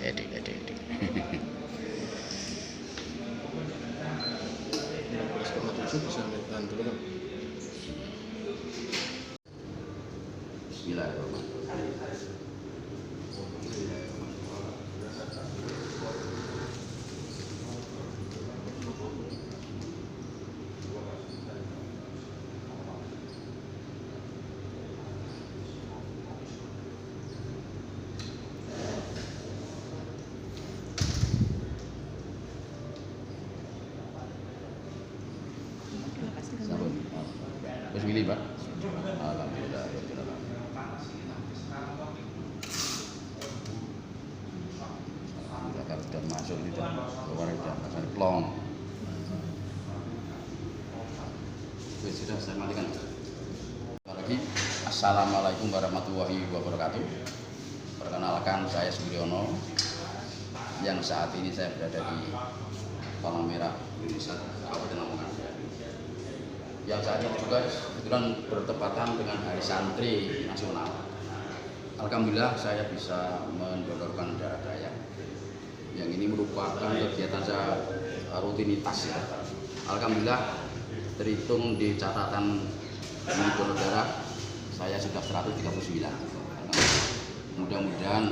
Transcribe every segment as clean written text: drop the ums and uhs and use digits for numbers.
Edik. Bisa ambil dulu kan. Bismillahirrahmanirrahim. Sampun. Wis milih, Pak. Alhamdulillah. Kalau sudah masuk itu keluar sudah pasang plong. Sudah saya matikan. Lagi Assalamualaikum warahmatullahi wabarakatuh. Perkenalkan, saya Suryono yang saat ini saya berada di Palang Merah Indonesia, Kabupaten Lamongan. Yang saat ini juga kebetulan bertepatan dengan Hari Santri Nasional. Alhamdulillah saya bisa mendonorkan darah saya. Yang ini merupakan kegiatan saya rutinitas ya. Alhamdulillah terhitung di catatan donor darah saya sudah 139. Mudah-mudahan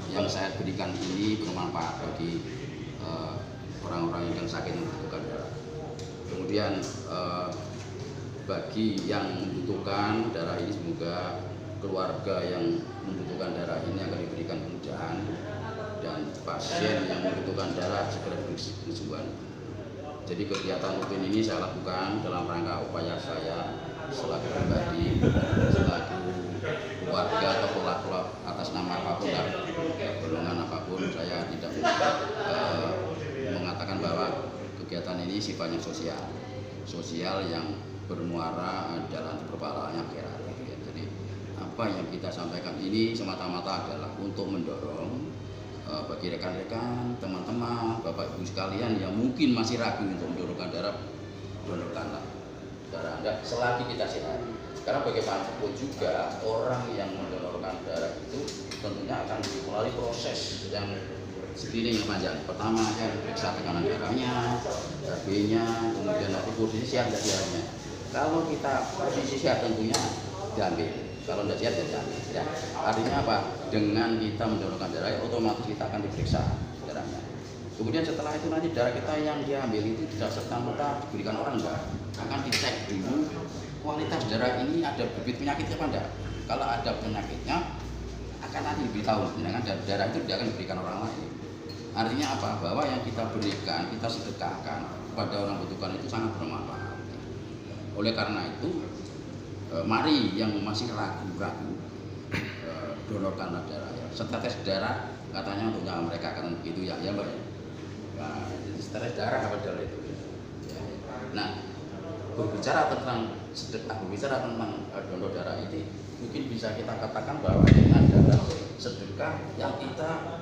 yang saya berikan ini bermanfaat bagi orang-orang yang sakit membutuhkan darah. Kemudian bagi yang membutuhkan darah ini, semoga keluarga yang membutuhkan darah ini akan diberikan kemudahan dan pasien yang membutuhkan darah segera diberi kesembuhan. Jadi kegiatan rutin ini saya lakukan dalam rangka upaya saya selaku pribadi, selaku keluarga atau pelaku atas nama apapun dan golongan apapun. Saya tidak mengatakan bahwa kegiatan ini sifatnya sosial yang bermuara adalah berpahalanya akhirat gitu ya. Jadi apa yang kita sampaikan ini semata-mata adalah untuk mendorong bagi rekan-rekan, teman-teman, Bapak Ibu sekalian yang mungkin masih ragu untuk mendonorkan darah, donorkanlah darah Anda selagi kita sehat. Karena bagaimanapun juga orang yang mendonorkan darah itu tentunya akan melalui proses yang screening yang panjang. Pertama saya periksa tekanan darahnya, HB-nya, kemudian nanti posisi sehat dan darahnya. Kalau kita posisi sehat tentunya diambil, kalau tidak sehat ya diambil. Ya. Artinya apa? Dengan kita mendonorkan darah, otomatis kita akan diperiksa darahnya. Kemudian setelah itu nanti darah kita yang diambil itu tidak serta-merta diberikan orang, enggak. Akan dicek dulu kualitas darah ini ada bibit penyakitnya apa enggak. Kalau ada penyakitnya akan nanti diberitahu, sedangkan darah itu tidak akan diberikan orang lain. Artinya apa? Bahwa yang kita berikan, kita sedekahkan kepada orang membutuhkan itu sangat bermanfaat. Oleh karena itu, mari yang masih ragu-ragu donorkanlah darah ya. Setetes darah katanya untuk mereka kan begitu ya, ya Mbak. Nah, setetes darah apa darah itu? Ya. Nah, berbicara tentang sedekah, berbicara tentang donor darah ini, mungkin bisa kita katakan bahwa ini adalah sedekah yang kita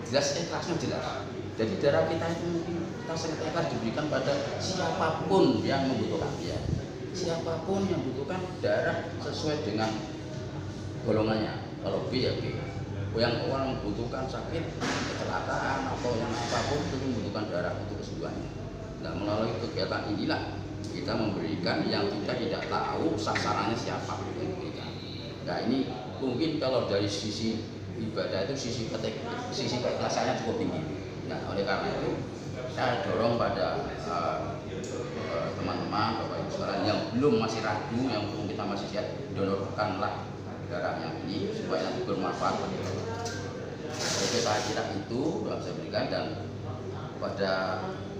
jelas ikhlasnya jelas. Jadi darah kita itu mungkin kita sangat ikhlas diberikan pada siapapun yang membutuhkan ya. Siapapun yang membutuhkan darah sesuai dengan golongannya. Kalau B ya B. Yang orang membutuhkan sakit, kecelakaan atau yang apapun itu membutuhkan darah untuk kesembuhannya. Nah, melalui kegiatan inilah kita memberikan yang kita tidak tahu sasarannya siapa yang diberikan. Nah, ini mungkin kalau dari sisi ibadah itu sisi keikhlasannya cukup tinggi. Nah, oleh karena itu saya dorong pada teman-teman, Bapak Ibu sekalian yang belum masih ragu, yang belum kita masih sehat, donorkanlah darahnya ini supaya nanti bermanfaat bagi kita. Oke, saya kira itu yang saya berikan, dan pada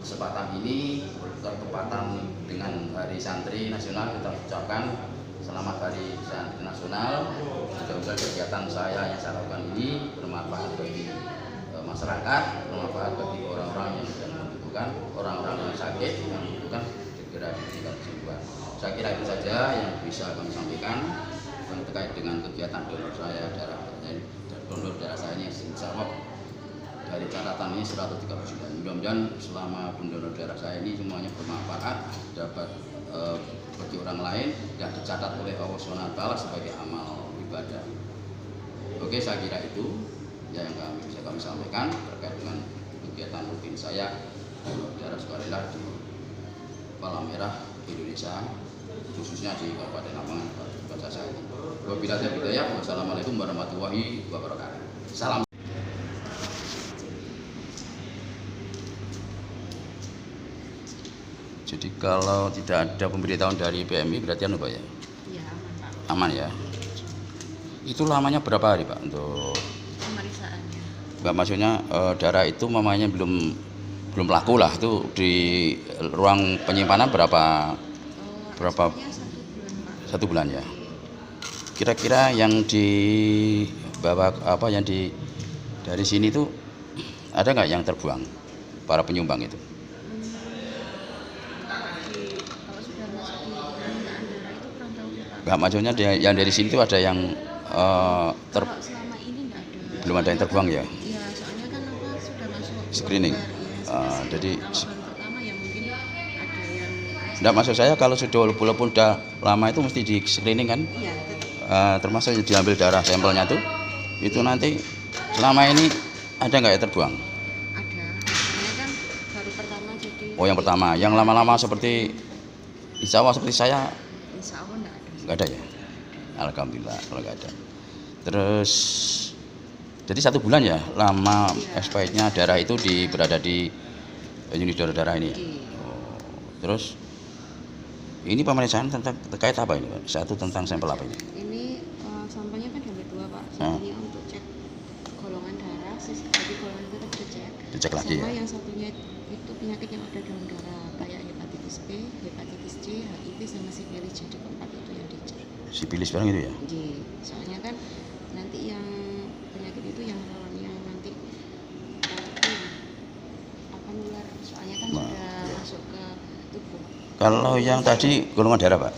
kesempatan ini bertepatan dengan Hari Santri Nasional, kita ucapkan selamat Hari Santri Nasional. Mudah-mudahan kegiatan saya yang saya lakukan ini bermanfaat bagi masyarakat, bermanfaat bagi orang-orang yang sedang membutuhkan, orang-orang yang sakit yang membutuhkan segera diberikan kesembuhan. Saya kira itu saja yang bisa kami sampaikan terkait dengan kegiatan donor saya darah saya ini. Insya Allah dari catatan ini 139. Mudah-mudahan selama pendonor darah saya ini semuanya bermanfaat, dapat bagi orang lain, dan dicatat oleh Allah SWT sebagai amal ibadah. Oke, saya kira itu ya yang bisa kami sampaikan terkait dengan kegiatan rutin saya donor darah sukarela di Palang Merah Indonesia, khususnya di Kabupaten Lamongan, Kabupaten saya ini. Wabillahi taufiq wal hidayah. Wassalamualaikum warahmatullahi wabarakatuh. Salam. Jadi kalau tidak ada pemberitahuan dari PMI berarti anu Pak ya? Iya, aman Pak. Aman ya? Itu lamanya berapa hari Pak untuk Pemeriksaannya. Mbak, maksudnya darah itu mamanya belum laku lah, itu di ruang penyimpanan berapa Hasilnya 1 bulan Pak. 1 bulan ya? Kira-kira yang dibawa apa yang dari sini itu ada nggak yang terbuang para penyumbang itu? Kalau sudah masuk di permintaan darah itu kurang tahu ya Pak. Nggak, maksudnya yang dari sini itu ada yang Kalau selama ini nggak ada. belum ada yang terbuang ya? Iya, soalnya kan apa sudah masuk Screening. Jadi Jadi kalau baru pertama ya mungkin ada yang enggak, maksud saya kalau sudah walaupun udah lama itu mesti di screening kan? iya tetap Termasuk yang diambil darah sampelnya tuh, itu nanti selama ini ada nggak ya terbuang? ada. Soalnya kan baru pertama jadi. Oh, yang pertama, yang lama-lama seperti insya Allah seperti saya Insya Allah nggak ada. nggak ada ya? Alhamdulillah kalau nggak ada. Terus jadi 1 bulan ya lama expirednya darah itu berada di unit donor darah ini ya? Oh, terus ini pemeriksaan terkait apa ini Pak? Satu tentang sampel apa ini? Ini sampelnya kan ada 2 Pak. Hmm. Satunya untuk cek golongan darah, jadi golongan itu harus dicek. Dicek lagi Sama ya? yang satunya itu penyakit yang ada dalam darah kayak hepatitis B, hepatitis C, HIV sama sifilis. Jadi keempat itu yang dicek. Sipilis barang itu ya? Jadi soalnya kan nanti yang penyakit itu yang rawan yang nanti apa nular. Soalnya kan Nah. sudah masuk ke tubuh. Kalau yang tadi golongan darah Pak,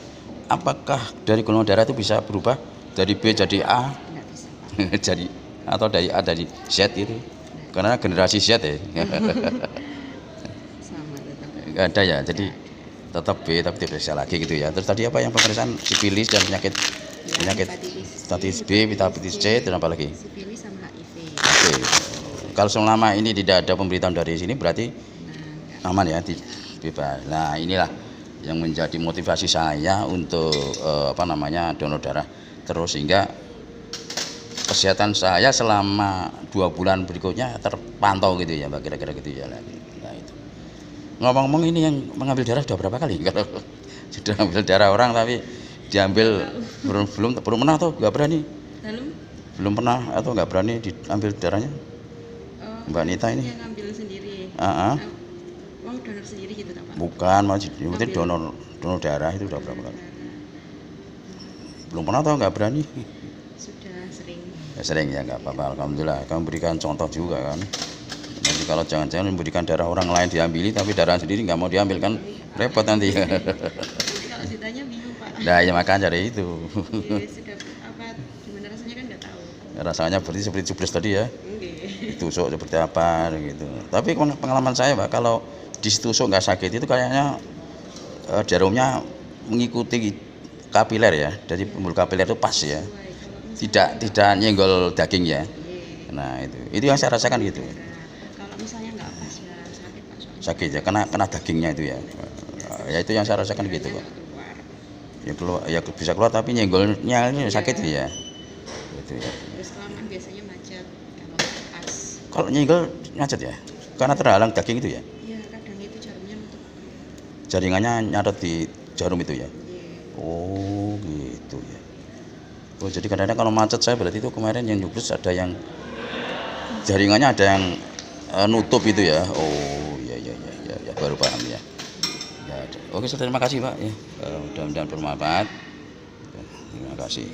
apakah dari golongan darah itu bisa berubah dari B jadi A? Nggak bisa Pak. Jadi atau dari A dari Z itu? Karena generasi Z ya. Sama tetap. Nggak ada ya, jadi tetap B tapi diperiksa lagi gitu ya. Terus tadi apa yang pemeriksaan sipilis dan penyakit hepatitis B, hepatitis C, dan apa lagi? Sifilis sama HIV. Oke. Kalau selama ini tidak ada pemberitahuan dari sini berarti Nah, aman ya, bebas. Nah, inilah yang menjadi motivasi saya untuk donor darah terus, sehingga kesehatan saya selama 2 bulan berikutnya terpantau gitu ya Mbak, kira-kira gitu ya. Nah itu. Ngomong-ngomong, ini yang mengambil darah sudah berapa kali? Kalau sudah ambil darah orang tapi diambil belum pernah atau nggak berani? Belum pernah atau nggak berani diambil darahnya? Mbak Nita ini? yang ngambil sendiri. Uang donor sendiri gitu tak Pak? Bukan, maksudnya donor darah itu udah berapa kali? Belum pernah atau nggak berani? Sudah sering. Ya, sering ya, nggak apa-apa. Alhamdulillah, kamu berikan contoh juga kan. Nanti kalau jangan-jangan memberikan darah orang lain diambili tapi darah sendiri nggak mau diambil kan repot nanti. Nanti kalau ditanya bingung Pak. Nah ya makanya dari itu. Sudah apa gimana rasanya kan nggak tahu. Rasanya seperti cupres tadi ya, Nggih. ditusuk seperti apa gitu. Tapi pengalaman saya Pak, kalau ditusuk nggak sakit itu kayaknya jarumnya mengikuti kapiler ya, jadi pembuluh kapiler itu pas ya, tidak nyenggol daging ya. Nah itu yang saya rasakan gitu. Kalau misalnya nggak pas ya sakit Pak, soalnya Sakit ya, kena dagingnya itu ya. Ya itu yang saya rasakan gitu Pak. keluar. Ya keluar, ya bisa keluar tapi nyenggolnya ini sakit ya. Gitu ya. Terus kelamaan biasanya macet kalau nggak pas. Kalau nyenggol macet ya, karena terhalang daging itu ya. Iya kadang itu jarumnya nutup. Jaringannya nyadot di jarum itu ya. Iya. Oh gitu ya. Oh jadi kadang-kadang kalau macet saya berarti itu kemarin yang nyubrus ada yang jaringannya ada yang nutup itu ya. Oh iya ya, baru paham ya. Ya, oke, terima kasih Pak ya. Mudah-mudahan bermanfaat. Terima kasih.